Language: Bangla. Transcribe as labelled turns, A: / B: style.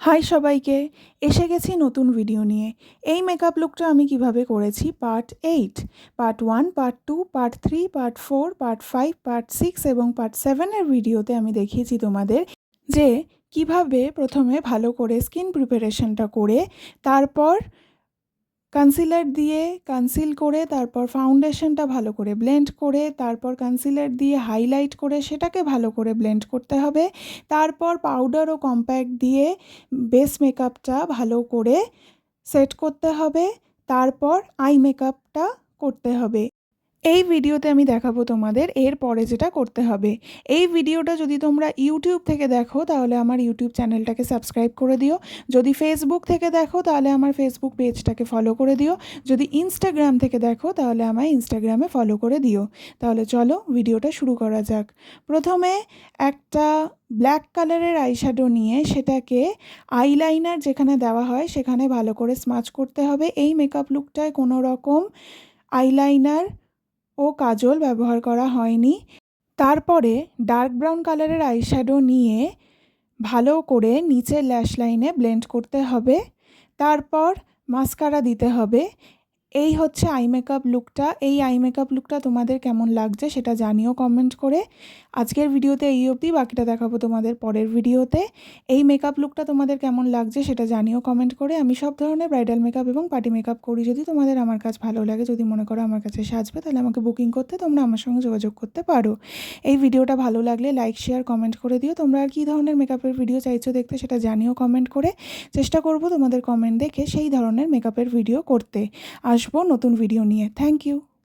A: হাই সবাইকে, এসে গেছি নতুন ভিডিও নিয়ে। এই মেকআপ লুকটা আমি কিভাবে করেছি part 8, part 1, part 2, part 3, part 4, part 5, part 6 এবং পার্ট 7 এর ভিডিওতে আমি দেখিয়েছি তোমাদের যে কিভাবে প্রথমে ভালো করে স্কিন প্রিপারেশনটা করে তারপর কনসিলার দিয়ে কনসিল করে তারপর ফাউন্ডেশনটা ভালো করে ব্লেন্ড করে তারপর কনসিলার দিয়ে হাইলাইট করে সেটাকে ভালো করে ব্লেন্ড করতে হবে। তারপর পাউডার ও কম্প্যাক্ট দিয়ে বেস মেকআপটা ভালো করে সেট করতে হবে। তারপর আই মেকআপটা করতে হবে। এই ভিডিওতে আমি দেখাবো তোমাদের এরপরে যেটা করতে হবে। এই ভিডিওটা যদি তোমরা ইউটিউব থেকে দেখো তাহলে আমার ইউটিউব চ্যানেলটাকে সাবস্ক্রাইব করে দিও। যদি ফেসবুক থেকে দেখো তাহলে আমার ফেসবুক পেজটাকে ফলো করে দিও। যদি ইনস্টাগ্রাম থেকে দেখো তাহলে আমায় ইনস্টাগ্রামে ফলো করে দিও। তাহলে চলো ভিডিওটা শুরু করা যাক। প্রথমে একটা ব্ল্যাক কালারের আইশ্যাডো নিয়ে সেটাকে আইলাইনার যেখানে দেওয়া হয় সেখানে ভালো করে স্মাচ করতে হবে। এই মেকআপ লুকটায় কোনো রকম আইলাইনার ও কাজল ব্যবহার করা হয়নি। তারপরে ডার্ক ব্রাউন কালারের আইশ্যাডো নিয়ে ভালো করে নিচের ল্যাশ লাইনে ব্লেন্ড করতে হবে। তারপর মাস্কারা দিতে হবে। এই হচ্ছে আই মেকআপ লুকটা। এই আই মেকআপ লুকটা তোমাদের কেমন লাগছে সেটা জানিও কমেন্ট করে। আজকের ভিডিওতে এই অবধি, বাকিটা দেখাবো তোমাদের পরের ভিডিওতে। এই মেকআপ লুকটা তোমাদের কেমন লাগছে সেটা জানিও কমেন্ট করে। আমি সব ধরনের ব্রাইডাল মেকআপ এবং পার্টি মেকআপ করি। যদি তোমাদের আমার কাজ ভালো লাগে, যদি মনে করো আমার কাছে সাজবে, তাহলে আমাকে বুকিং করতে তোমরা আমার সঙ্গে যোগাযোগ করতে পারো। এই ভিডিওটা ভালো লাগলে লাইক শেয়ার কমেন্ট করে দিও। তোমরা আর কী ধরনের মেকআপের ভিডিও চাইছো দেখতে সেটা জানিও কমেন্ট করে। চেষ্টা করব তোমাদের কমেন্ট দেখে সেই ধরনের মেকআপের ভিডিও করতে। আসবো নতুন ভিডিও নিয়ে। Thank you.